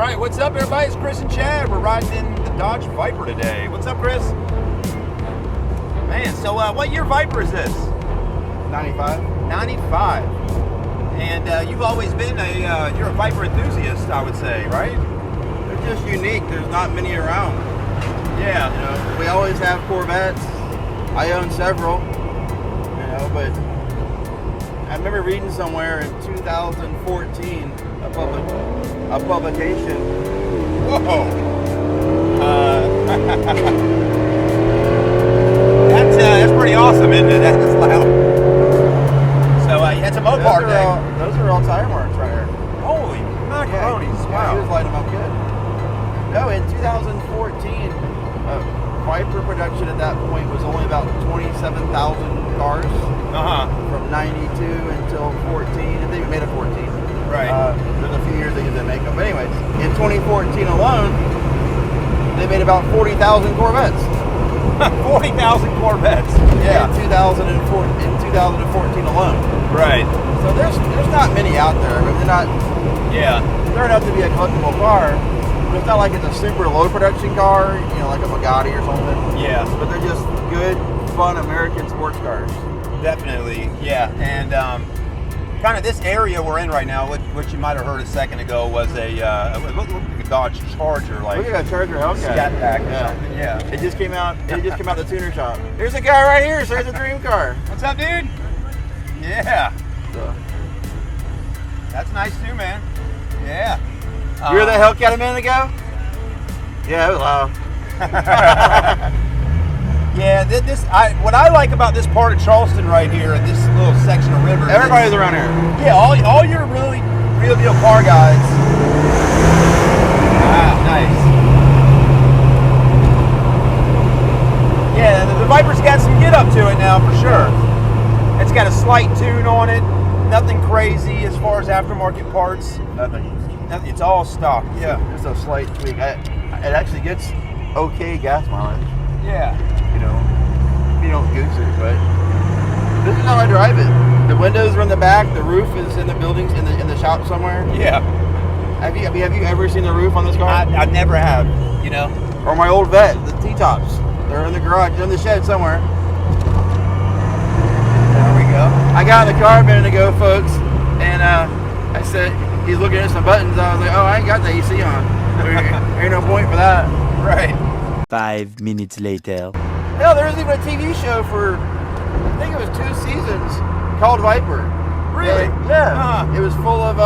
right, what's up, everybody? It's Chris and Chad. We're riding in the Dodge Viper today. What's up, Chris? Man, so what year Viper is this? 95. 95. And you've always been you're a Viper enthusiast, I would say, right? They're just unique. There's not many around. Yeah. You know, we always have Corvettes. I own several. You know, but I remember reading somewhere in 2014 a publication. Whoa. That's pretty awesome, isn't it? That's loud. So that's a Mopar thing. Those are all tire marks right here. Holy macaronis! Yeah, Wow. he was lighting them up good. No, in 2014, Viper production at that point was only about 27,000 cars. From 92 until 14, and they made a 14. Right. There's a few years they didn't make them. But anyways, in 2014 alone, they made about 40,000 Corvettes. 40,000 Corvettes. Yeah. In 2014 alone. Right. So there's not many out there. I mean, they're not. Yeah. They're enough to be a collectible car. But it's not like it's a super low production car, you know, like a Bugatti or something. Yeah. But they're just good, fun American sports cars. Definitely, yeah. And kind of this area we're in right now, what you might have heard a second ago was it looked like a Dodge Charger, like Look at that Charger Hellcat. Scat Pack or something. Yeah. It just came out. The tuner shop. There's a guy right here. So there's a dream car. What's up, dude? Yeah. So. That's nice too, man. Yeah. You heard that Hellcat a minute ago? Yeah, it was loud. Yeah, what I like about this part of Charleston right here, and this little section of Rivers. Everybody's around here. Yeah, all your really real deal car guys. Ah, nice. Yeah, the Viper's got some get up to it now for sure. It's got a slight tune on it. Nothing crazy as far as aftermarket parts. Nothing. It's all stock. Yeah. Just a slight tweak. It actually gets okay gas mileage. Yeah. You know, you don't goose it, but this is how I drive it. The windows are in the back. The roof is in the buildings in the shop somewhere. Yeah. Have you ever seen the roof on this car? I never have. You know. Or my old Vet, the T-tops. They're in the garage. They're in the shed somewhere. There we go. I got in the car a minute ago, folks, and I said he's looking at some buttons. I was like, oh, I ain't got the AC on. There ain't no point for that. Right. 5 minutes later. Hell, there was even a TV show for, I think it was 2 seasons, called Viper. Really? Yeah. It was full of,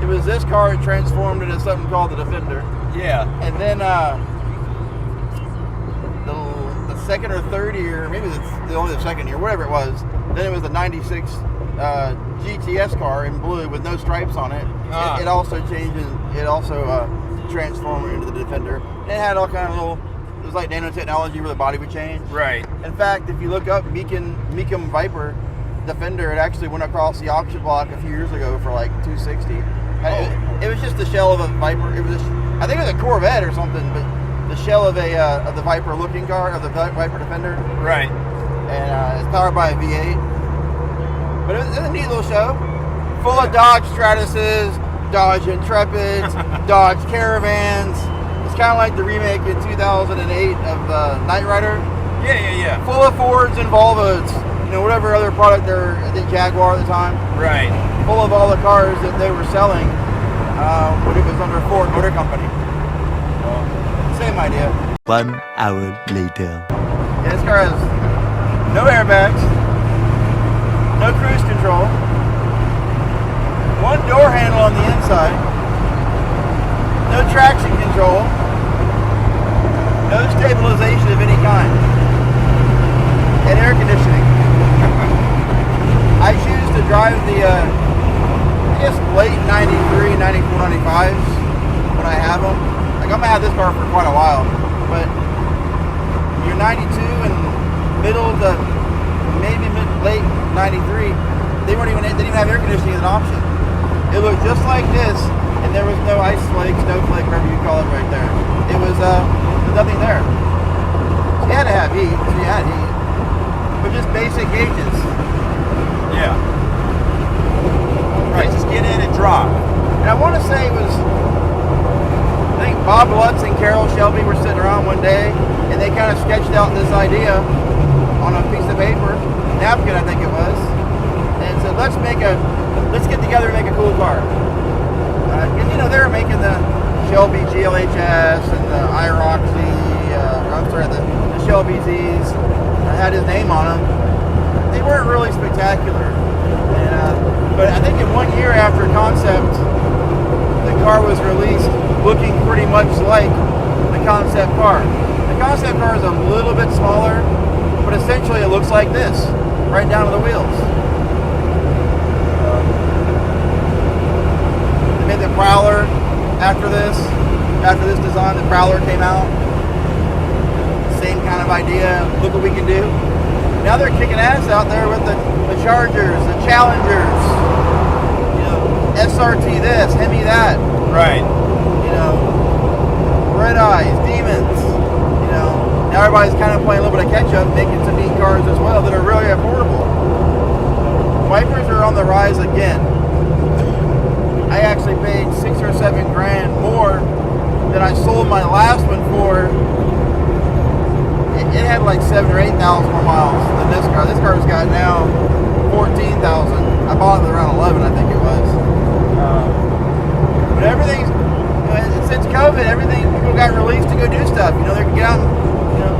it was this car transformed into something called the Defender. Yeah. And then the second or third year, maybe only the second year, whatever it was, then it was the 96 GTS car in blue with no stripes on it. It also changes, it also transformed into the Defender. And it had all kind of little, it was like nanotechnology where the body would change. Right. In fact, if you look up Meekum Viper Defender, it actually went across the auction block a few years ago for like $260. It was just the shell of a Viper. It was, I think it was a Corvette or something, but the shell of the Viper looking car, of the Viper Defender. Right. And it's powered by a V8. But it was a neat little show, full of Dodge Stratuses, Dodge Intrepids, Dodge Caravans. It's kind of like the remake in 2008 of Knight Rider. Yeah. Full of Fords and Volvos, you know, whatever other product there, I think Jaguar at the time. Right. Full of all the cars that they were selling when it was under Ford Motor Company. Same idea. 1 hour later. Yeah, this car has no airbags, no cruise control, 1 door handle on the inside, no traction control, no stabilization of any kind, and air conditioning. I choose to drive the, I guess, late 93, 94, 95s when I have them. Like, I'm going to have this car for quite a while, but you're 92 and middle to maybe late 93, they didn't even have air conditioning as an option. It looked just like this, and there was no ice flake, snowflake, whatever you call it right there. It was nothing there. So you had to have heat, so you had heat. But just basic gauges. Yeah. Right, just get in and drop. And I want to say it was Bob Lutz and Carol Shelby were sitting around one day, and they kind of sketched out this idea on a piece of paper, napkin I think it was, and said, let's get together and make a cool car. And you know, they were making the Shelby GLHS and the IROXy, the Shelby Z's, had his name on them. They weren't really spectacular. But I think in 1 year after concept, the car was released looking pretty much like the concept car. The concept car is a little bit smaller, but essentially it looks like this, right down to the wheels. They made the Prowler after this design. The Prowler came out. Same kind of idea. Look what we can do. Now they're kicking ass out there with the Chargers, the Challengers, you know, SRT this, Hemi that. Right. You know, Red Eyes, Demons. You know, now everybody's kind of playing a little bit of catch up, making some neat cars as well that are really affordable. Vipers are on the rise again. I actually paid $6 or $7 grand more than I sold my last one for. It had like 7,000 or 8,000 more miles than this car. This car's got now 14,000. I bought it around 11, I think it was. But everything's, you know, since COVID, people got released to go do stuff. You know, they can get out. You know,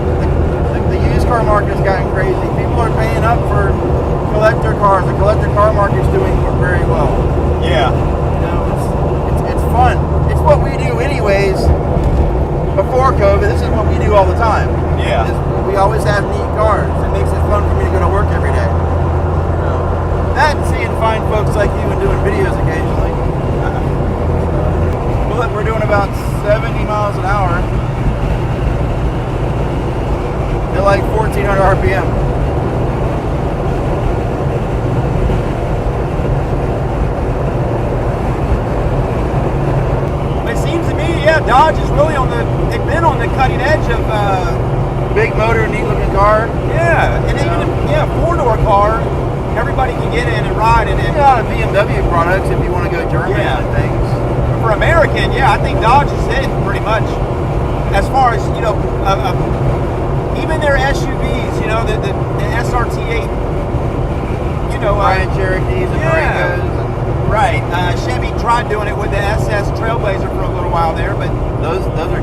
the used car market's gotten crazy. People are paying up for collector cars. The collector car market's doing very well. Yeah. You know, it's fun. It's what we do anyways. Before COVID, this is what we do all the time. Yeah. We always have neat cars. It makes it fun for me to go to work every day. You know, that and seeing fine folks like you and doing videos occasionally. Well, look, we're doing about 70 miles an hour. They're like 1,400 RPM. It seems to me, yeah, Dodge is really they've been on the cutting edge of, big motor, neat looking car. yeah, and even, four-door car, everybody can get in and ride in it. A lot of BMW products if you want to go German and things. For American, I think Dodge is it pretty much. As far as, you know, even their SUVs, you know, the SRT8, you know. Grand Cherokees and Durangos. Right. Chevy tried doing it with the SS Trailblazer for a little while there, but Those are,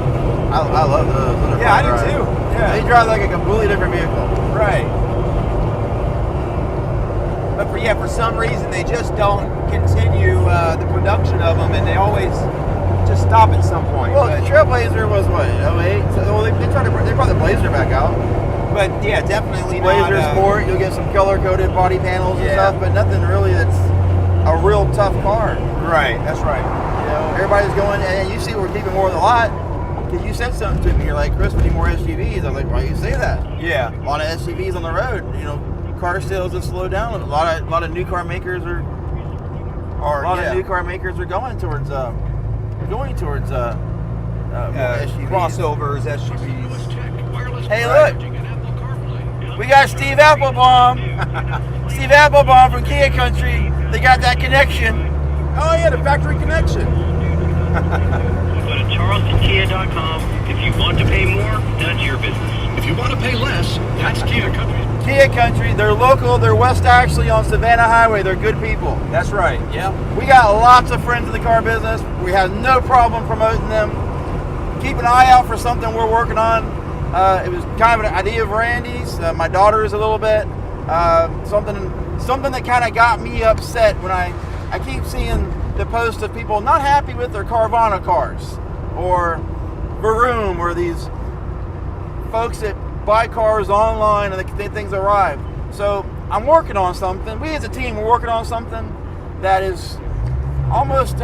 I love those. Those are yeah, I fun to do too. ride. Yeah. They drive like a completely different vehicle. Right. But for some reason they just don't continue the production of them, and they always just stop at some point. Well, the Trailblazer was what, 08? So, they brought the Blazer back out. But yeah, definitely Blazer not. Sport, you'll get some color-coded body panels and stuff, but nothing really that's a real tough car. Right, that's right. You know, everybody's going, and you see we're keeping more of the lot, because you said something to me. You're like, Chris, we need more SUVs. I was like, why do you say that? Yeah. A lot of SUVs on the road. You know, car sales have slowed down. A lot of new car makers are new car makers are going towards more SUVs. Crossovers, SUVs. Hey, look, we got Steve Applebaum. Steve Applebaum from Kia Country. They got that connection. Oh yeah, the factory connection. Go to charlestonkia.com. If you want to pay more, that's your business. If you want to pay less, that's Kia Country. Kia Country, they're local. They're West Ashley on Savannah Highway. They're good people. That's right. Yeah. We got lots of friends in the car business. We have no problem promoting them. Keep an eye out for something we're working on. It was kind of an idea of Randy's. My daughter is a little bit. Something that kind of got me upset when I keep seeing the posts of people not happy with their Carvana cars or Vroom or these folks that buy cars online and they things arrive. So I'm working on something. We as a team are working on something that is almost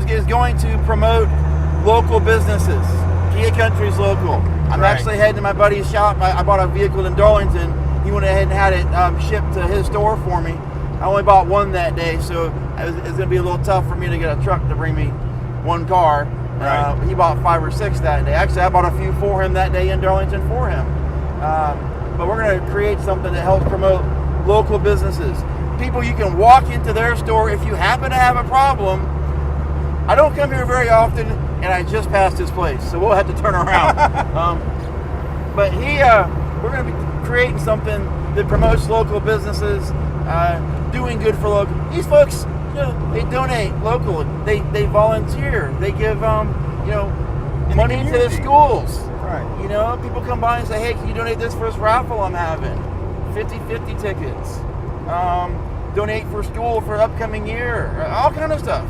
is going to promote local businesses. Kia Country's local. I'm actually heading to my buddy's shop. I bought a vehicle in Darlington. He went ahead and had it shipped to his store for me. I only bought one that day, so it's going to be a little tough for me to get a truck to bring me one car. Right. He bought 5 or 6 that day. Actually, I bought a few for him that day in Darlington for him. But we're going to create something that helps promote local businesses. People, you can walk into their store if you happen to have a problem. I don't come here very often. and I just passed his place, so we'll have to turn around. But we're going to be creating something that promotes local businesses, doing good for local. These folks, they donate local. They volunteer. They give, money to the schools. Right. People come by and say, hey, can you donate this for this raffle I'm having? 50-50 tickets. Donate for school for upcoming year. All kind of stuff.